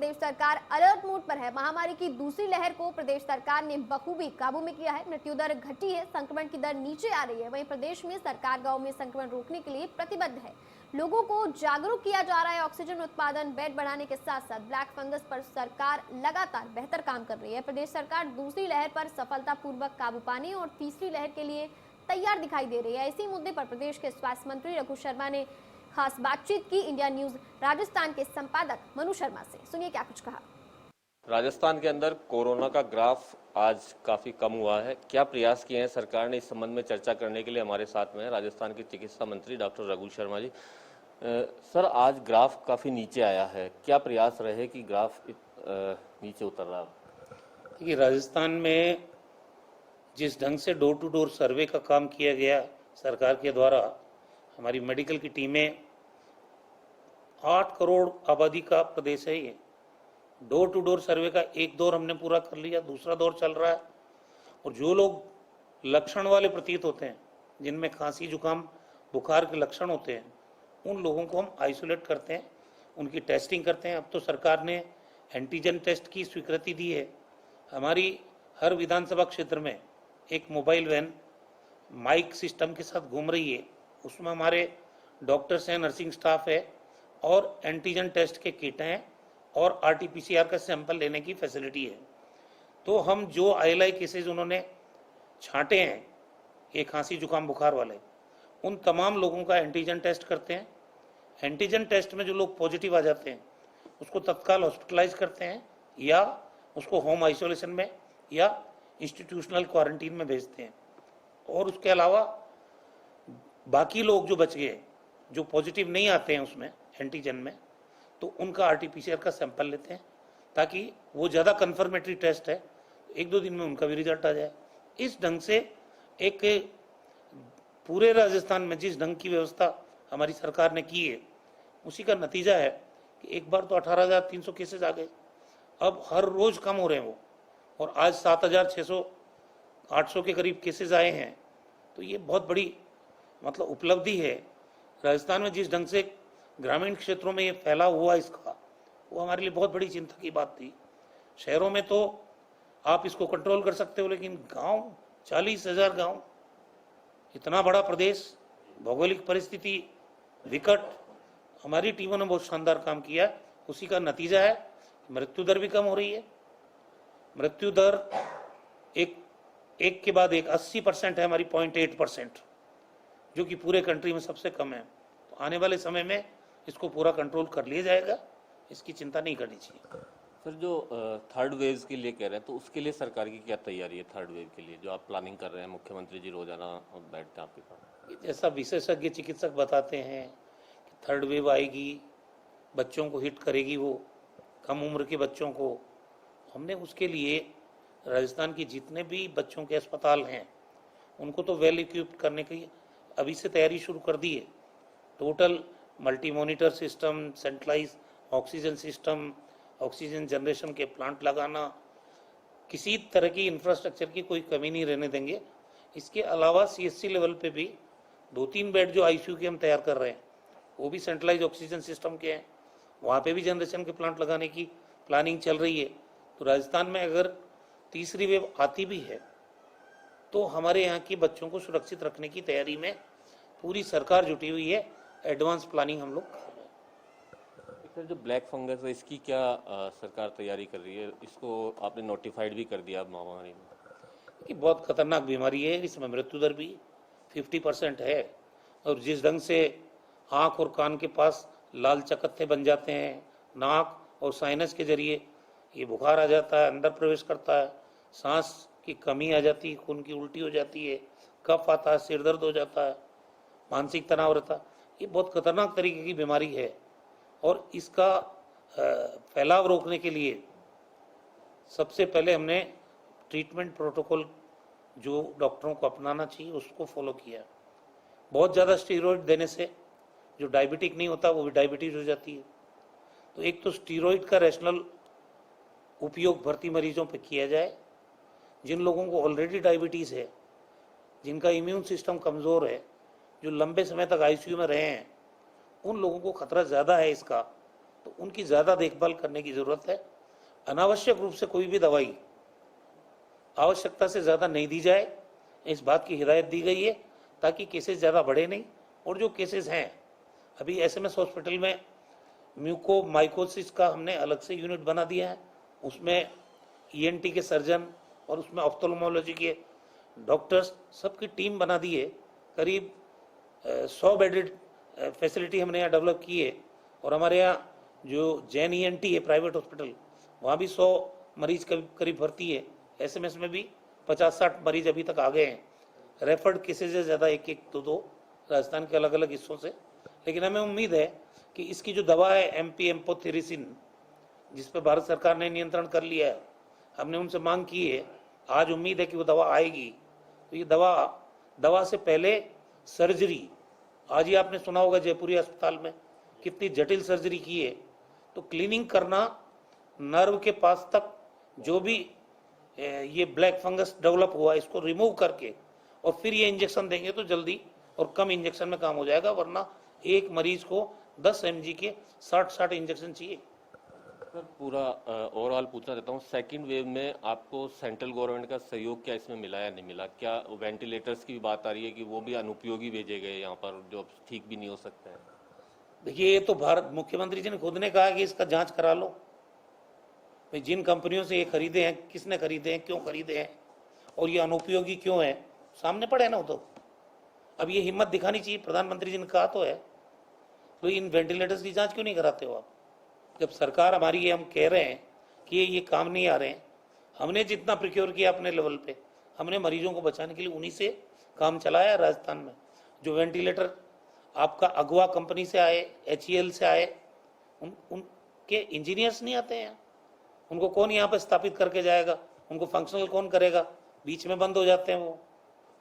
प्रदेश सरकार alert mode पर है। महामारी की दूसरी लहर को प्रदेश सरकार ने बखूबी काबू में किया है। मृत्यु दर घटी है, संक्रमण की दर नीचे आ रही है। वहीं प्रदेश में सरकार गांव में संक्रमण रोकने के लिए प्रतिबद्ध है। लोगों को जागरूक किया जा रहा है। ऑक्सीजन उत्पादन, बेड बढ़ाने के साथ साथ ब्लैक फंगस पर सरकार लगातार बेहतर काम कर रही है। प्रदेश सरकार दूसरी लहर पर सफलतापूर्वक काबू पाने और तीसरी लहर के लिए तैयार दिखाई दे रही है। इसी मुद्दे पर प्रदेश के स्वास्थ्य मंत्री रघु शर्मा ने खास बातचीत की इंडिया न्यूज राजस्थान के संपादक मनु शर्मा से। सुनिए क्या कुछ कहा। राजस्थान के अंदर कोरोना का ग्राफ आज काफी कम हुआ है। क्या प्रयास किए हैं सरकार ने, इस संबंध में चर्चा करने के लिए हमारे साथ में है राजस्थान के चिकित्सा मंत्री डॉक्टर रघु शर्मा जी। सर, आज ग्राफ काफी नीचे आया है, क्या प्रयास रहे कि ग्राफ नीचे उतर रहा है? देखिए, राजस्थान में जिस ढंग से डोर टू डोर सर्वे का काम किया गया सरकार के द्वारा, हमारी मेडिकल की टीमें, 8 करोड़ आबादी का प्रदेश है ये, डोर टू डोर सर्वे का एक दौर हमने पूरा कर लिया, दूसरा दौर चल रहा है। और जो लोग लक्षण वाले प्रतीत होते हैं, जिनमें खांसी जुकाम बुखार के लक्षण होते हैं, उन लोगों को हम आइसोलेट करते हैं, उनकी टेस्टिंग करते हैं। अब तो सरकार ने एंटीजन टेस्ट की स्वीकृति दी है। हमारी हर विधानसभा क्षेत्र में एक मोबाइल वैन माइक सिस्टम के साथ घूम रही है, उसमें हमारे डॉक्टर्स हैं, नर्सिंग स्टाफ है और एंटीजन टेस्ट के किट हैं और RT-PCR का सैंपल लेने की फैसिलिटी है। तो हम जो ILI केसेज उन्होंने छांटे हैं, ये खांसी जुकाम बुखार वाले, उन तमाम लोगों का एंटीजन टेस्ट करते हैं। एंटीजन टेस्ट में जो लोग पॉजिटिव आ जाते हैं उसको तत्काल हॉस्पिटलाइज करते हैं या उसको होम आइसोलेशन में या इंस्टीट्यूशनल क्वारंटीन में भेजते हैं। और उसके अलावा बाकी लोग जो बच गए, जो पॉजिटिव नहीं आते हैं उसमें एंटीजन में, तो उनका RT-PCR का सैंपल लेते हैं ताकि वो ज़्यादा कन्फर्मेटरी टेस्ट है, 1-2 दिन में उनका भी रिजल्ट आ जाए। इस ढंग से एक पूरे राजस्थान में जिस ढंग की व्यवस्था हमारी सरकार ने की है, उसी का नतीजा है कि एक बार तो 18,300 केसेज आ गए, अब हर रोज कम हो रहे हैं वो, और आज 7,600-800 के करीब केसेज आए हैं। तो ये बहुत बड़ी मतलब उपलब्धि है। राजस्थान में जिस ढंग से ग्रामीण क्षेत्रों में ये फैला हुआ इसका, वो हमारे लिए बहुत बड़ी चिंता की बात थी। शहरों में तो आप इसको कंट्रोल कर सकते हो, लेकिन गांव, 40,000 गांव, इतना बड़ा प्रदेश, भौगोलिक परिस्थिति विकट, हमारी टीमों ने बहुत शानदार काम किया। उसी का नतीजा है मृत्यु दर भी कम हो रही है। मृत्यु दर एक के बाद एक 80% है हमारी, 0.8%, जो कि पूरे कंट्री में सबसे कम है। तो आने वाले समय में इसको पूरा कंट्रोल कर लिया जाएगा, इसकी चिंता नहीं करनी चाहिए। सर, जो थर्ड वेव के लिए कह रहे हैं, तो उसके लिए सरकार की क्या तैयारी है? थर्ड वेव के लिए जो आप प्लानिंग कर रहे हैं, मुख्यमंत्री जी रोजाना बैठते हैं आपके पास, जैसा विशेषज्ञ चिकित्सक बताते हैं कि थर्ड वेव आएगी, बच्चों को हिट करेगी, वो कम उम्र के बच्चों को। हमने उसके लिए राजस्थान के जितने भी बच्चों के अस्पताल हैं उनको तो वेल इक्विप्ड करने की अभी से तैयारी शुरू कर दी है। Total multi monitor system, centralize oxygen system, oxygen generation के प्लांट लगाना, किसी तरह की इंफ्रास्ट्रक्चर की कोई कमी नहीं रहने देंगे। इसके अलावा CHC लेवल पे भी 2-3 बेड जो ICU के हम तैयार कर रहे हैं, वो भी सेंट्रलाइज ऑक्सीजन सिस्टम के हैं, वहाँ पे भी जनरेशन के प्लांट लगाने की प्लानिंग चल रही है। तो राजस्थान में अगर तीसरी वेव आती भी है तो हमारे यहाँ के बच्चों को सुरक्षित रखने की तैयारी में पूरी सरकार जुटी हुई है। एडवांस प्लानिंग हम लोग कर रहे हैं। सर, जो ब्लैक फंगस है, इसकी क्या सरकार तैयारी कर रही है? इसको आपने नोटिफाइड भी कर दिया महामारी में? ये बहुत खतरनाक बीमारी है, इसमें मृत्यु दर भी 50% है। और जिस ढंग से आँख और कान के पास लाल चकत्ते बन जाते हैं, नाक और साइनस के जरिए ये बुखार आ जाता है, अंदर प्रवेश करता है, सांस की कमी आ जाती है, खून की उल्टी हो जाती है, कफ आता है, सिर दर्द हो जाता है, मानसिक तनाव रहता है। ये बहुत खतरनाक तरीके की बीमारी है और इसका फैलाव रोकने के लिए सबसे पहले हमने ट्रीटमेंट प्रोटोकॉल जो डॉक्टरों को अपनाना चाहिए उसको फॉलो किया। बहुत ज़्यादा स्टीरॉयड देने से जो डायबिटिक नहीं होता वो भी डायबिटीज हो जाती है। तो एक तो स्टीरॉयड का रैशनल उपयोग भर्ती मरीजों पे किया जाए। जिन लोगों को ऑलरेडी डायबिटीज़ है, जिनका इम्यून सिस्टम कमज़ोर है, जो लंबे समय तक ICU में रहे हैं, उन लोगों को खतरा ज़्यादा है इसका, तो उनकी ज़्यादा देखभाल करने की ज़रूरत है। अनावश्यक रूप से कोई भी दवाई आवश्यकता से ज़्यादा नहीं दी जाए, इस बात की हिदायत दी गई है, ताकि केसेस ज़्यादा बढ़े नहीं। और जो केसेस हैं, अभी एसएमएस हॉस्पिटल में म्यूकोमाइकोसिस का हमने अलग से यूनिट बना दिया है, उसमें ईएनटी के सर्जन और उसमें ऑफ्थल्मोलॉजी के डॉक्टर्स सबकी टीम बना दी है। करीब 100 बेडेड फैसिलिटी हमने यहाँ डेवलप की है। और हमारे यहाँ जो जैन ईएनटी है प्राइवेट हॉस्पिटल, वहाँ भी 100 मरीज करीब भर्ती है। एसएमएस में भी 50-60 मरीज अभी तक आ गए हैं। रेफर्ड केसेज है ज़्यादा, 1-1, 2-2 राजस्थान के अलग अलग हिस्सों से। लेकिन हमें उम्मीद है कि इसकी जो दवा है एम्पोटेरिसिन, जिस पर भारत सरकार ने नियंत्रण कर लिया है, हमने उनसे मांग की है, आज उम्मीद है कि वो दवा आएगी। तो ये दवा से पहले सर्जरी, आज ही आपने सुना होगा जयपुरी अस्पताल में कितनी जटिल सर्जरी की है। तो क्लीनिंग करना, नर्व के पास तक जो भी ये ब्लैक फंगस डेवलप हुआ, इसको रिमूव करके और फिर ये इंजेक्शन देंगे तो जल्दी और कम इंजेक्शन में काम हो जाएगा। वरना एक मरीज को 10 mg के 60 इंजेक्शन चाहिए। सर, पूरा ओवरऑल पूछना चाहता हूँ, सेकंड वेव में आपको सेंट्रल गवर्नमेंट का सहयोग क्या इसमें मिला या नहीं मिला? क्या वेंटिलेटर्स की बात आ रही है कि वो भी अनुपयोगी भेजे गए यहाँ पर, जो ठीक भी नहीं हो सकते हैं? देखिए, ये तो भारत मुख्यमंत्री जी ने खुद ने कहा कि इसका जांच करा लो भाई, जिन कंपनियों से ये खरीदे हैं, किसने खरीदे हैं, क्यों खरीदे हैं और ये अनुपयोगी क्यों है, सामने पड़े ना। वो तो अब ये हिम्मत दिखानी चाहिए, प्रधानमंत्री जी ने कहा तो है। तो इन वेंटिलेटर्स की जांच क्यों नहीं कराते हो आप? जब सरकार हमारी ये हम कह रहे हैं कि ये काम नहीं आ रहे हैं, हमने जितना प्रिक्योर किया अपने लेवल पे, हमने मरीजों को बचाने के लिए उन्हीं से काम चलाया राजस्थान में। जो वेंटिलेटर आपका अगवा कंपनी से आए, HEL से आए, उनके इंजीनियर्स नहीं आते हैं। उनको कौन यहाँ पे स्थापित करके जाएगा? उनको फंक्शनल कौन करेगा? बीच में बंद हो जाते हैं, वो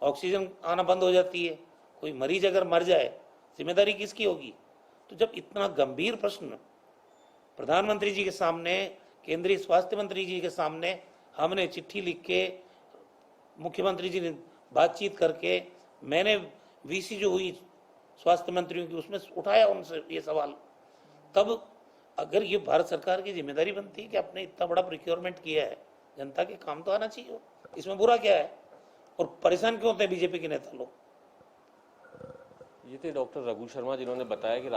ऑक्सीजन आना बंद हो जाती है। कोई मरीज अगर मर जाए, जिम्मेदारी किसकी होगी? तो जब इतना गंभीर प्रश्न प्रधानमंत्री जी के सामने, केंद्रीय स्वास्थ्य मंत्री जी के सामने हमने चिट्ठी लिख के, मुख्यमंत्री जी ने बातचीत करके, मैंने वीसी जो हुई स्वास्थ्य मंत्रियों की, उसमें उठाया उनसे ये सवाल, तब अगर ये भारत सरकार की जिम्मेदारी बनती है कि आपने इतना बड़ा प्रिक्योरमेंट किया है, जनता के काम तो आना चाहिए, इसमें बुरा क्या है? और परेशान क्यों होते हैं बीजेपी के नेता लोग? ये थे डॉक्टर रघु शर्मा, जिन्होंने बताया कि